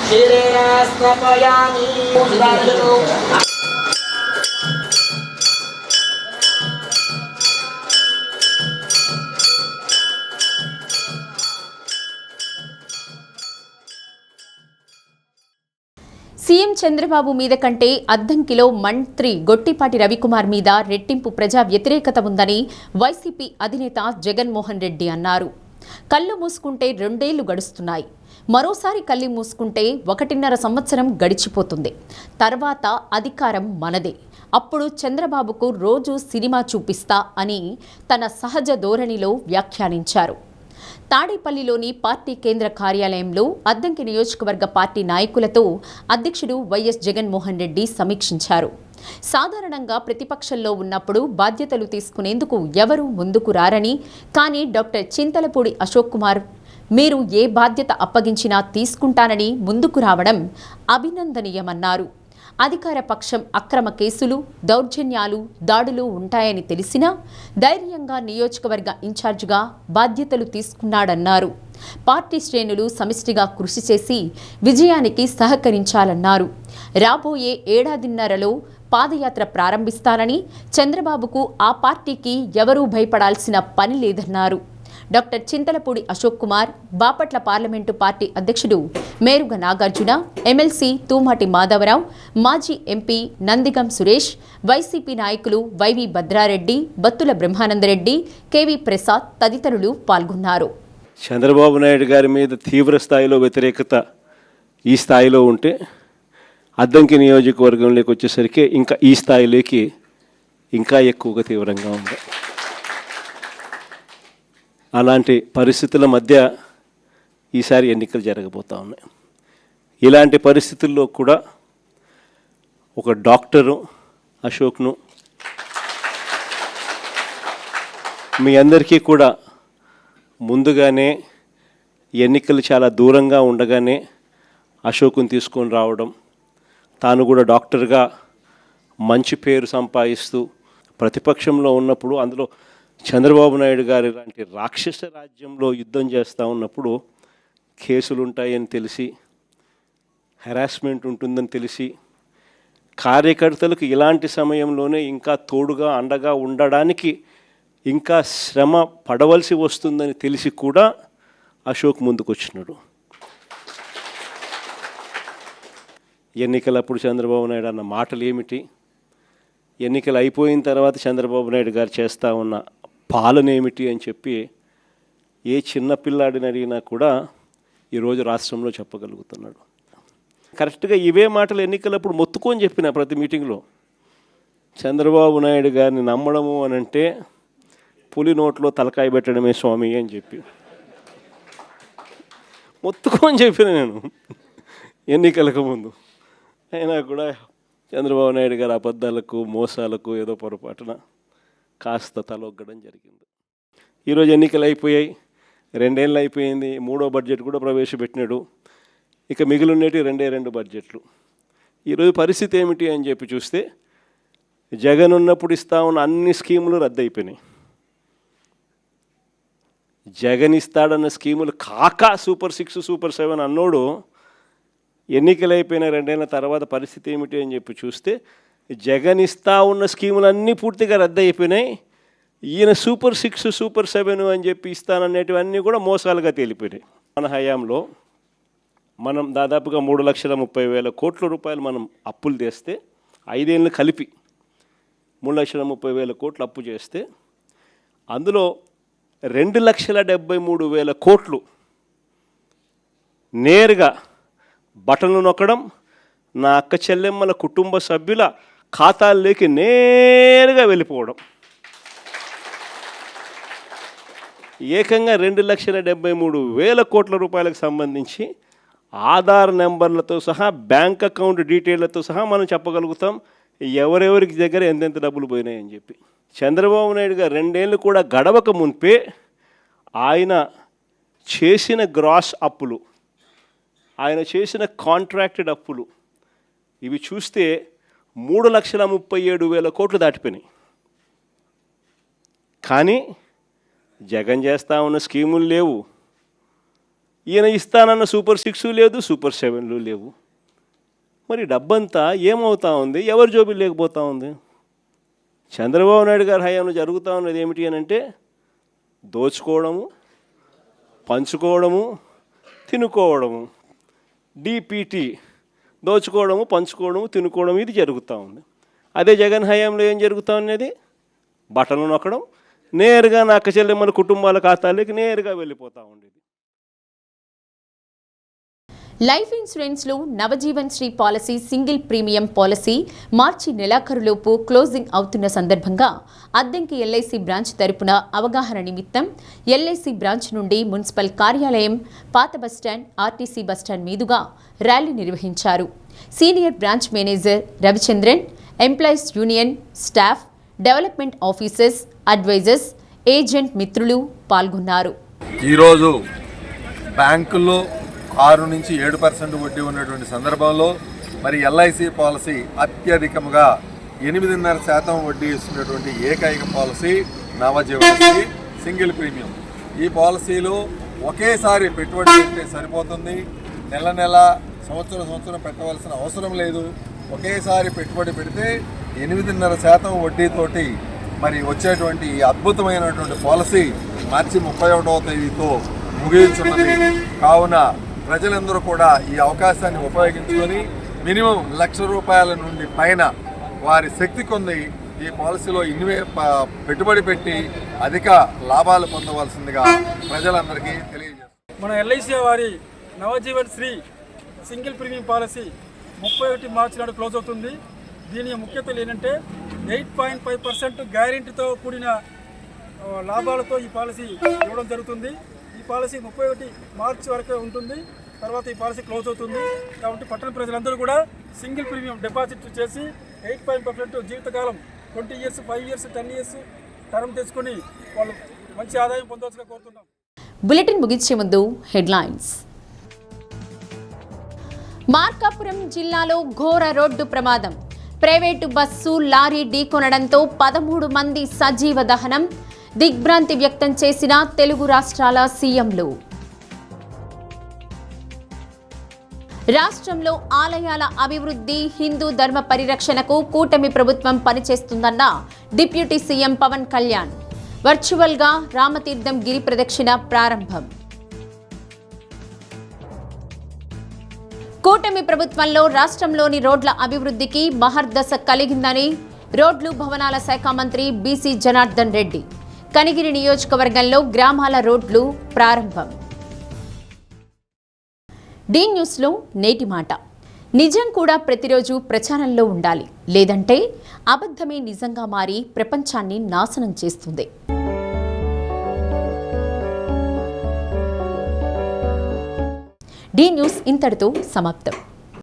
[SPEAKER 18] क्षीरेण स्नापयामि पूजिताशतो
[SPEAKER 1] సీఎం చంద్రబాబు మీద కంటే అద్దంకిలో మంత్రి గొట్టిపాటి రవికుమార్ మీద రెట్టింపు ప్రజా వ్యతిరేకత ఉందని వైసీపీ అధినేత జగన్మోహన్ రెడ్డి అన్నారు. కళ్ళు మూసుకుంటే 2 ఏళ్లు గడుస్తున్నాయి. మరోసారి కళ్ళు మూసుకుంటే 1.5 సంవత్సరం గడిచిపోతుంది. తర్వాత అధికారం మనదే. అప్పుడు చంద్రబాబుకు రోజు సినిమా చూపిస్తా అని తన సహజ ధోరణిలో వ్యాఖ్యానించారు. తాడేపల్లిలోని పార్టీ కేంద్ర కార్యాలయంలో అద్దంకి నియోజకవర్గ పార్టీ నాయకులతో అధ్యక్షుడు వైఎస్ జగన్మోహన్ రెడ్డి సమీక్షించారు. సాధారణంగా ప్రతిపక్షంలో ఉన్నప్పుడు బాధ్యతలు తీసుకునేందుకు ఎవరూ ముందుకు రారని, కానీ డాక్టర్ చింతలపూడి అశోక్ కుమార్ మీరు ఏ బాధ్యత అప్పగించినా తీసుకుంటానని ముందుకు రావడం అభినందనీయమన్నారు. అధికార పక్షం అక్రమ కేసులు, దౌర్జన్యాలు, దాడులు ఉంటాయని తెలిసినా ధైర్యంగా నియోజకవర్గ ఇన్ఛార్జిగా బాధ్యతలు తీసుకున్నాడన్నారు. పార్టీ శ్రేణులు సమిష్టిగా కృషి చేసి విజయానికి సహకరించాలన్నారు. రాబోయే ఏడాదిన్నరలో పాదయాత్ర ప్రారంభిస్తానని, చంద్రబాబుకు ఆ పార్టీకి ఎవరూ భయపడాల్సిన పని లేదన్నారు. Doctor Chintalapudi Ashok Kumar, Bapatla parliament party అధ్యక్షుడు మేరుగ నాగార్జున, ఎమ్మెల్సీ తూమాటి మాధవరావు, మాజీ ఎంపీ నందిగం సురేష్, వైసీపీ నాయకులు వైవి భద్రారెడ్డి, బత్తుల బ్రహ్మానందరెడ్డి, కేవీ ప్రసాద్ తదితరులు పాల్గొన్నారు.
[SPEAKER 3] చంద్రబాబు నాయుడు గారి మీద తీవ్ర స్థాయిలో వ్యతిరేకత ఈ స్థాయిలో ఉంటే అద్దంకి నియోజకవర్గంలోకి వచ్చేసరికి ఇంకా ఈ స్థాయిలోకి ఇంకా ఎక్కువగా తీవ్రంగా ఉంది. అలాంటి పరిస్థితుల మధ్య ఈసారి ఎన్నికలు జరగబోతూ ఉన్నాయి. ఇలాంటి పరిస్థితుల్లో కూడా ఒక డాక్టరు అశోక్ను మీ అందరికీ కూడా ముందుగానే ఎన్నికలు చాలా దూరంగా ఉండగానే అశోక్ను తీసుకొని రావడం, తాను కూడా డాక్టర్గా మంచి పేరు సంపాదిస్తూ ప్రతిపక్షంలో ఉన్నప్పుడు, అందులో చంద్రబాబు నాయుడు గారి లాంటి రాక్షస రాజ్యంలో యుద్ధం చేస్తూ ఉన్నప్పుడు కేసులు ఉంటాయని తెలిసి, హెరాస్మెంట్ ఉంటుందని తెలిసి, కార్యకర్తలకు ఇలాంటి సమయంలోనే ఇంకా తోడుగా అండగా ఉండడానికి ఇంకా శ్రమ పడవలసి వస్తుందని తెలిసి కూడా అశోక్ ముందుకొచ్చినాడు. ఎన్నికలప్పుడు చంద్రబాబు నాయుడు అన్న మాటలు ఏమిటి, ఎన్నికలు అయిపోయిన తర్వాత చంద్రబాబు నాయుడు గారు చేస్తూ ఉన్న పాలన ఏమిటి అని చెప్పి ఏ చిన్న పిల్లాడిని అడిగినా కూడా ఈరోజు రాష్ట్రంలో చెప్పగలుగుతున్నాడు. కరెక్ట్గా ఇవే మాటలు ఎన్నికలప్పుడు మొత్తుకొని చెప్పిన ప్రతి మీటింగ్లో, చంద్రబాబు నాయుడు గారిని నమ్మడము అని అంటే పులి నోట్లో తలకాయ పెట్టడమే స్వామి అని చెప్పి మొత్తుకొని చెప్పిన నేను ఎన్నికలకు ముందు. అయినా కూడా చంద్రబాబు నాయుడు గారు అబద్ధాలకు, మోసాలకు ఏదో పొరపాటున కాస్త తలొగ్గడం జరిగింది. ఈరోజు ఎన్నికలు అయిపోయాయి, 2 ఏళ్ళు అయిపోయింది, 3వ బడ్జెట్ కూడా ప్రవేశపెట్టినాడు. ఇక మిగిలినటి 2 బడ్జెట్లు. ఈరోజు పరిస్థితి ఏమిటి అని చెప్పి చూస్తే, జగన్ ఉన్నప్పుడు ఇస్తా ఉన్న అన్ని స్కీములు రద్దయిపోయినాయి. జగన్ ఇస్తాడన్న స్కీములు కాక సూపర్ 6, సూపర్ 7 అన్నోడు ఎన్నికలు అయిపోయిన 2 ఏళ్ళ తర్వాత పరిస్థితి ఏమిటి అని చెప్పి చూస్తే, జగన్ ఇస్తా ఉన్న స్కీములన్నీ పూర్తిగా రద్దయిపోయినాయి. ఈయన సూపర్ 6, సూపర్ 7 అని చెప్పి ఇస్తాననేటివన్నీ కూడా మోసాలుగా తేలిపోయినాయి. మన హయాంలో మనం దాదాపుగా 3,30,000 కోట్ల రూపాయలు మనం అప్పులు తెస్తే, 5 ఏళ్ళు కలిపి 3,30,000 కోట్లు అప్పు చేస్తే, అందులో 2,73,000 కోట్లు నేరుగా బటన్లు నొక్కడం, నా అక్క చెల్లెమ్మల కుటుంబ సభ్యుల ఖాతాల్లోకి నేరుగా వెళ్ళిపోవడం. ఏకంగా 2,73,000 కోట్ల రూపాయలకు సంబంధించి ఆధార్ నెంబర్లతో సహా, బ్యాంక్ అకౌంట్ డీటెయిల్లతో సహా మనం చెప్పగలుగుతాం ఎవరెవరికి దగ్గర ఎంతెంత డబ్బులు పోయినాయని చెప్పి. చంద్రబాబు నాయుడు గారు 2 ఏళ్ళు కూడా గడవక మునిపే ఆయన చేసిన గ్రాస్ అప్పులు, ఆయన చేసిన కాంట్రాక్టెడ్ అప్పులు, ఇవి చూస్తే 3,37,000 కోట్లు దాటిపోయినాయి. కానీ జగన్ చేస్తా ఉన్న స్కీములు లేవు, ఈయన ఇస్తానన్న సూపర్ 6 లేదు, సూపర్ 7 లేవు. మరి డబ్బంతా ఏమవుతా ఉంది, ఎవరి జోబులు లేకపోతా ఉంది? చంద్రబాబు నాయుడు గారి హయాంలో జరుగుతూ ఉన్నది ఏమిటి అని అంటే, దోచుకోవడము, పంచుకోవడము, తినుకోవడము. డిపిటి, దోచుకోవడము, పంచుకోవడము, తినుకోవడం, ఇది జరుగుతూ ఉంది. అదే జగన్ హయాంలో ఏం జరుగుతూ ఉన్నది, బటన్లు నొక్కడం, నేరుగా నా అక్క చెల్లెమ్మల కుటుంబాల ఖాతాలోకి నేరుగా వెళ్ళిపోతూ ఉండేది.
[SPEAKER 1] లైఫ్ ఇన్సూరెన్స్లో Navjeevan Shri policy single premium policy మార్చి నెలాఖరులోపు క్లోజింగ్ అవుతున్న సందర్భంగా అద్దంకి ఎల్ఐసి బ్రాంచ్ తరపున అవగాహన నిమిత్తం ఎల్ఐసి బ్రాంచ్ నుండి మున్సిపల్ కార్యాలయం, పాత బస్టాండ్, ఆర్టీసీ బస్టాండ్ మీదుగా ర్యాలీ నిర్వహించారు. Senior branch manager Ravichandran, employees union, staff, development officers, advisors, agent మిత్రులు పాల్గొన్నారు.
[SPEAKER 19] ఈరోజు బ్యాంకుల్లో 6 నుంచి 7% వడ్డీ ఉన్నటువంటి సందర్భంలో మరి ఎల్ఐసి పాలసీ అత్యధికంగా 8.5% వడ్డీ ఇస్తున్నటువంటి ఏకైక పాలసీ నవజీవనశ్రీ సింగిల్ ప్రీమియం. ఈ పాలసీలో ఒకేసారి పెట్టుబడి పెడితే సరిపోతుంది. నెల నెల సంవత్సరం పెట్టవలసిన అవసరం లేదు. ఒకేసారి పెట్టుబడి పెడితే 8.5% వడ్డీతోటి మరి వచ్చేటువంటి ఈ అద్భుతమైనటువంటి పాలసీ మార్చి 31వ తేదీతో ముగించున్నది. కావున ప్రజలందరూ కూడా ఈ అవకాశాన్ని ఉపయోగించుకొని మినిమం ₹1,00,000 నుండి పైన వారి శక్తి కొంది ఈ పాలసీలో పెట్టుబడి పెట్టి అధిక లాభాలు పొందవలసిందిగా ప్రజలందరికీ తెలియజేస్తారు.
[SPEAKER 20] మన ఎల్ఐసి వారి Navjeevan Shri single premium policy 31 మార్చి నాడు క్లోజ్ అవుతుంది. దీని ముఖ్యతలు ఏంటంటే 8.5% గ్యారెంటీతో కూడిన లాభాలతో ఈ పాలసీ ఇవ్వడం జరుగుతుంది. ఈ పాలసీ 31 మార్చి వరకే ఉంటుంది. తర్వాత ఈ పాలసీ క్లోజ్ అవుతుంది. కాబట్టి పట్టణ ప్రజలందరూ కూడా సింగిల్ ప్రీమియం డిపాజిట్ చేసి 8.5% జీవితకాలం 20 ఇయర్స్, 5 ఇయర్స్, 10 ఇయర్స్ టర్మ్ తెచ్చుకొని వాళ్ళు మంచి ఆదాయం పొందవచ్చుగా కోరుతున్నాం.
[SPEAKER 1] బులెటిన్ ముగించే ముందు హెడ్లైన్స్. మార్కాపురం జిల్లాలో ఘోర రోడ్డు ప్రమాదం. ప్రైవేటు బస్సు లారీ ఢీకొనడంతో 13 మంది సజీవ దహనం. దిగ్భ్రాంతి వ్యక్తం చేసిన తెలుగు రాష్ట్రాల సీఎంలు. రాష్ట్రంలో ఆలయాల అభివృద్ధి, హిందూ ధర్మ పరిరక్షణకు కూటమి ప్రభుత్వం పనిచేస్తుందన్న డిప్యూటీ సీఎం పవన్ కళ్యాణ్. వర్చువల్గా రామతీర్థం గిరి ప్రదక్షిణ ప్రారంభం. కూటమి ప్రభుత్వంలో రాష్ట్రంలోని రోడ్ల అభివృద్ధికి మహర్దశ కలిగిందని రోడ్లు భవనాల శాఖ మంత్రి బీసీ జనార్దన్ రెడ్డి. కనిగిరి నియోజకవర్గంలో గ్రామాల రోడ్లు ప్రారంభం. డి న్యూస్లో నేటి మాట. నిజం కూడా ప్రతిరోజు ప్రచారంలో ఉండాలి, లేదంటే అబద్ధమే నిజంగా మారి ప్రపంచాన్ని నాశనం చేస్తుంది. డి న్యూస్ ఇంతటితో సమాప్తం.